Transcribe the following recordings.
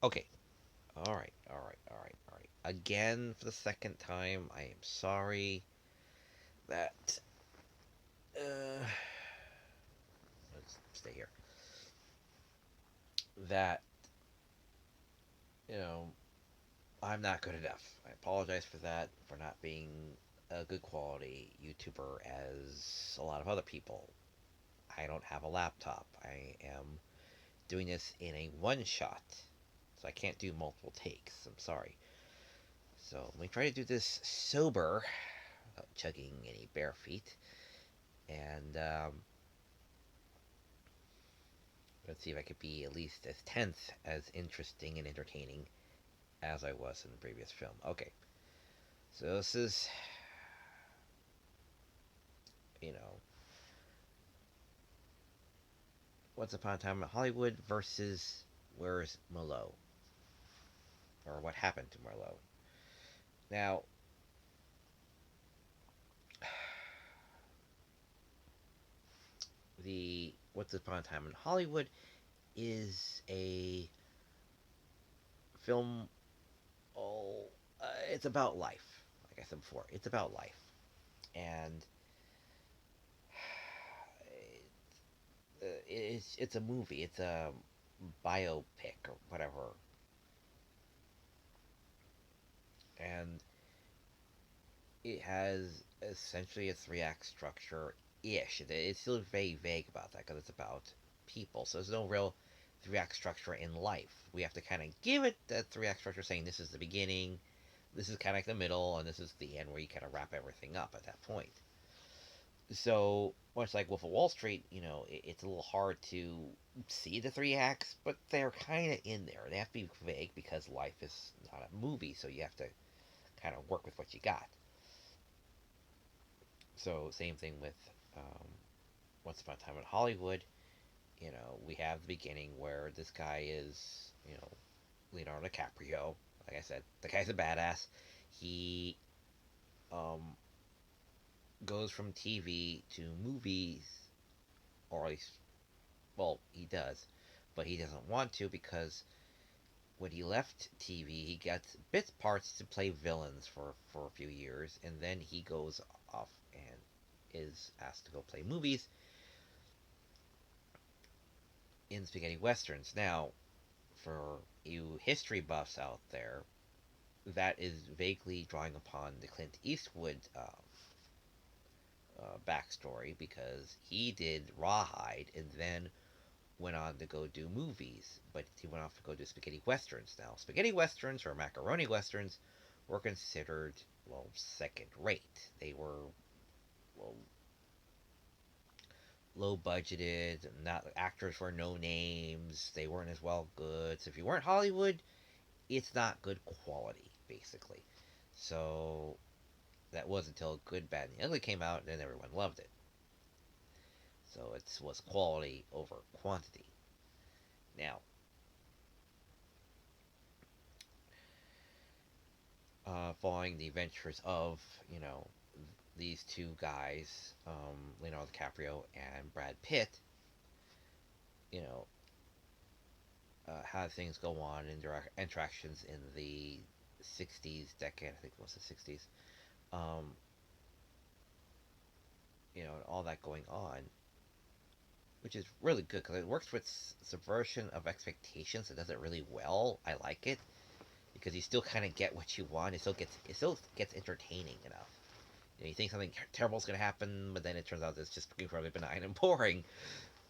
Okay. All right. Again, for the second time, I am sorry that. Uh, let's stay here. That, you know, I'm not good enough. I apologize for that, for not being a good quality YouTuber as a lot of other people. I don't have a laptop. I am doing this in a one shot, so I can't do multiple takes. I'm sorry. So let me try to do this sober, without chugging any bare feet, and let's see if I could be at least as tenth as interesting and entertaining as I was in the previous film. Okay, so this is, you know, Once Upon a Time in Hollywood versus Where's Maloue, or What Happened to Maloue. Now, the Once Upon a Time in Hollywood is a film. Oh, it's about life. Like I said before, it's about life, and it's a movie. It's a biopic or whatever, and it has essentially a three-act structure ish. It's still very vague about that because it's about people. So there's no real three-act structure in life. We have to kind of give it that three-act structure, saying this is the beginning, this is kind of like the middle, and this is the end, where you kind of wrap everything up at that point. So much like Wolf of Wall Street, it's a little hard to see the three acts, but they're kind of in there. They have to be vague because life is not a movie, so you have to kind of work with what you got. So same thing with um, Once Upon a Time in Hollywood. We have the beginning where this guy is, Leonardo DiCaprio. Like I said, the guy's a badass. He um, goes from TV to movies, or at least, well, he does, but he doesn't want to because when he left TV, he gets bits parts to play villains for a few years, and then he goes off and is asked to go play movies in spaghetti westerns. Now, for you history buffs out there, that is vaguely drawing upon the Clint Eastwood backstory because he did Rawhide and then went on to go do movies, but he went off to go do spaghetti westerns. Now, spaghetti westerns or macaroni westerns were considered, well, second rate. They were, well, low budgeted, not actors were no names, they weren't as well good. So if you weren't Hollywood, it's not good quality, basically. So that was until Good, Bad, and the Ugly came out, and then everyone loved it. So it was quality over quantity. Now, following the adventures of, you know, these two guys, Leonardo DiCaprio and Brad Pitt, you know, how things go on in their interactions in the 60s decade, I think it was the 60s, um, and all that going on, which is really good because it works with subversion of expectations. It does it really well. I like it because you still kind of get what you want. It still gets entertaining enough. You think something terrible is going to happen, but then it turns out it's just incredibly benign and boring,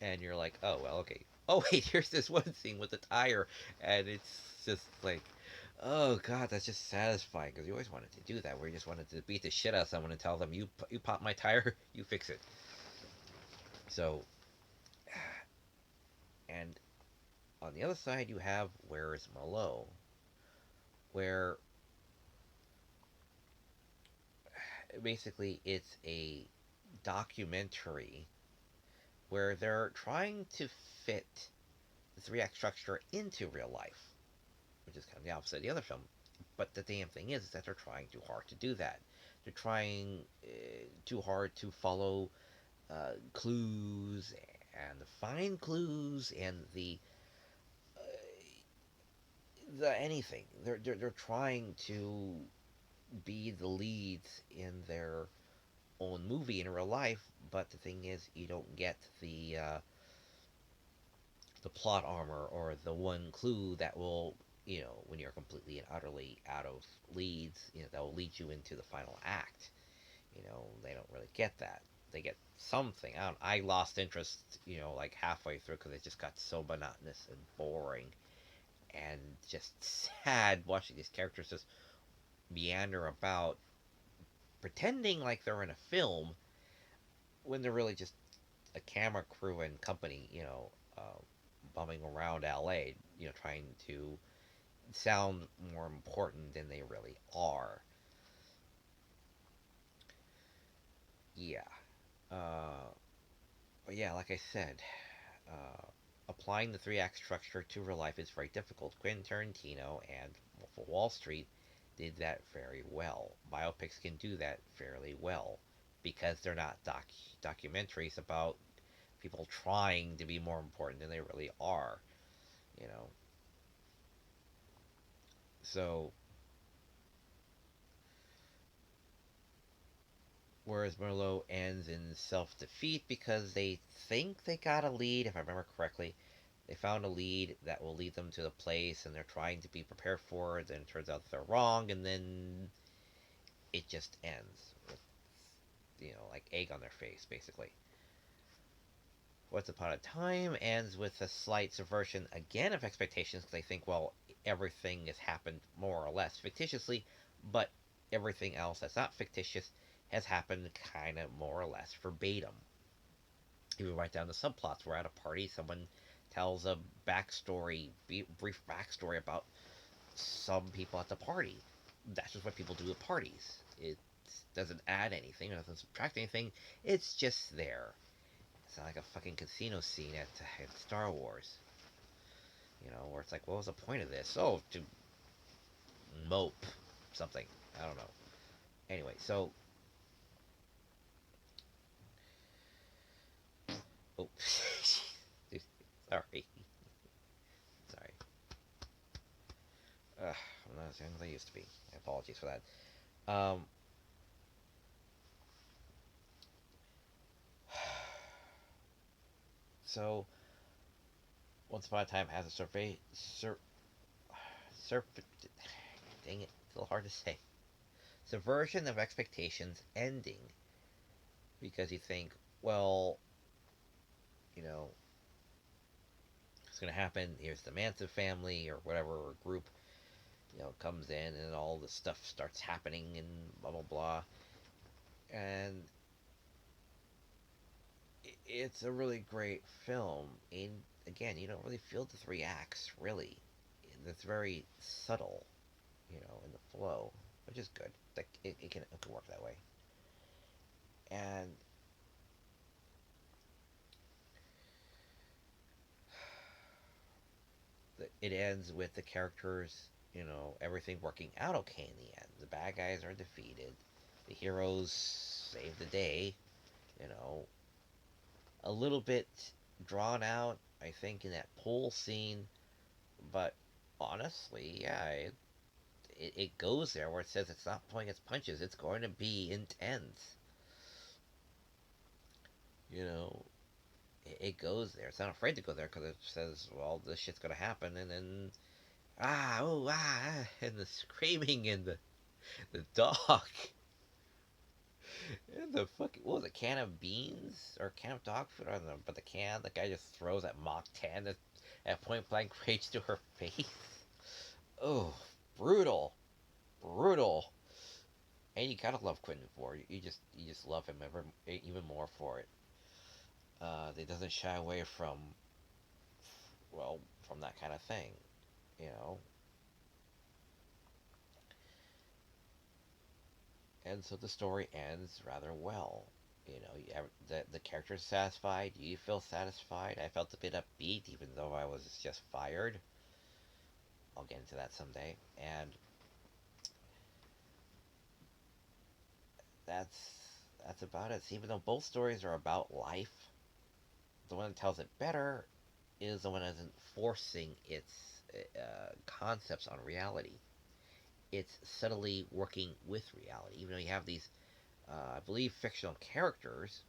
and you're like, oh well, okay. Oh wait, here's this one scene with the tire, and it's just like, oh god, that's just satisfying because you always wanted to do that, where you just wanted to beat the shit out of someone and tell them you pop my tire, you fix it. So, and on the other side, you have Where's Maloue, where basically it's a documentary where they're trying to fit the three act structure into real life, which is kind of the opposite of the other film. But the damn thing is that they're trying too hard to do that. They're trying too hard to follow clues and find clues and anything. They're trying to be the leads in their own movie in real life, but the thing is, you don't get the plot armor or the one clue that will, when you're completely and utterly out of leads, that will lead you into the final act. They don't really get that. They get something. I lost interest, like halfway through because it just got so monotonous and boring and just sad watching these characters just meander about, pretending like they're in a film when they're really just a camera crew and company, bumming around LA, trying to sound more important than they really are. Yeah. Uh, but yeah, like I said, uh, applying the three act structure to real life is very difficult. Quentin Tarantino and Wolf of Wall Street did that very well. Biopics can do that fairly well because they're not documentaries about people trying to be more important than they really are. You know, so whereas Merlot ends in self defeat because they think they got a lead, if I remember correctly. They found a lead that will lead them to the place, and they're trying to be prepared for it. Then it turns out they're wrong, and then it just ends with, like egg on their face, basically. Once Upon a Time ends with a slight subversion again of expectations because they think, well, everything has happened more or less fictitiously, but everything else that's not fictitious has happened kind of more or less verbatim. Even right down to subplots where at a party someone tells a brief backstory about some people at the party. That's just what people do at parties. It doesn't add anything, it doesn't subtract anything. It's just there. It's not like a fucking casino scene at Star Wars, where it's like, what was the point of this? Oh, to mope something. I don't know. Anyway, so, oh, sorry, sorry. I'm not as young as I used to be. Apologies for that. Um, so Once Upon a Time has a sur, dang it, it's a little hard to say. Subversion of expectations ending because you think, well, you know, it's gonna happen. Here's the Manson family or whatever group, comes in and all this stuff starts happening and blah blah blah. And it's a really great film. And again, you don't really feel the three acts really. It's very subtle, in the flow, which is good. Like it can work that way. And it ends with the characters, everything working out okay in the end. The bad guys are defeated. The heroes save the day. You know, a little bit drawn out, I think, in that pool scene, but honestly, yeah, it goes there where it says it's not pulling its punches. It's going to be intense. You know, it goes there. It's not afraid to go there because it says, well, this shit's going to happen, and then and the screaming and the dog and the fucking what was it, can of beans or can of dog food? I don't know, but the guy just throws at Mach 10 at point blank range to her face. Oh, brutal, brutal. And you gotta love Quentin for it. You just love him even more for it. He doesn't shy away from that kind of thing, you know. And so the story ends rather well. The character's satisfied. You feel satisfied. I felt a bit upbeat, even though I was just fired. I'll get into that someday. And that's about it. So even though both stories are about life, the one that tells it better is the one that isn't forcing its concepts on reality. It's subtly working with reality. Even though you have these, I believe, fictional characters,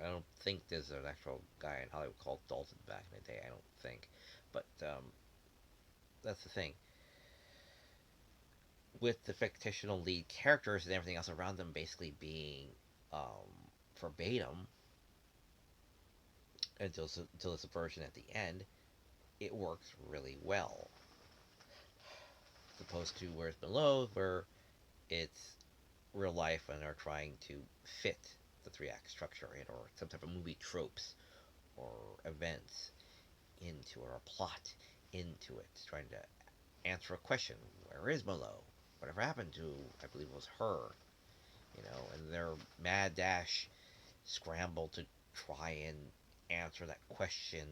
I don't think there's an actual guy in Hollywood called Dalton back in the day. I don't think, but that's the thing with the fictional lead characters and everything else around them basically being verbatim until the subversion at the end. It works really well, as opposed to where's Below, where it's real life and are trying to fit the three act structure in, or some type of movie tropes or events into it, or a plot into it, trying to answer a question: where is Maloue? Whatever happened to, I believe it was her, and their mad dash scramble to try and answer that question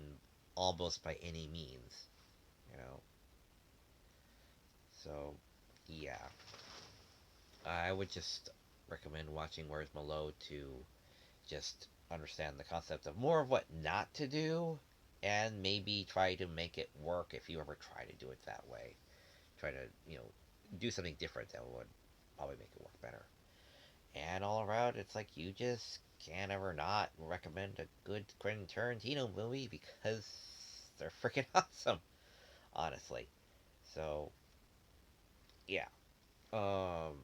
almost by any means, you know. So, yeah, I would just recommend watching Where's Maloue to just understand the concept of more of what not to do, and maybe try to make it work if you ever try to do it that way. Try to, do something different that would probably make it work better. And all around, it's like you just can't ever not recommend a good Quentin Tarantino movie because they're freaking awesome, honestly. So, yeah. So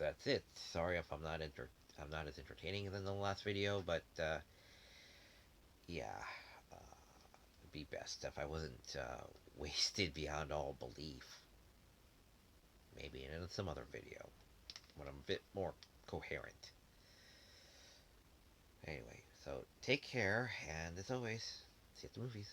that's it. Sorry if I'm not as entertaining than the last video, but yeah, it'd be best if I wasn't wasted beyond all belief. Maybe in some other video when I'm a bit more coherent. Anyway, so take care, and as always, see you at the movies.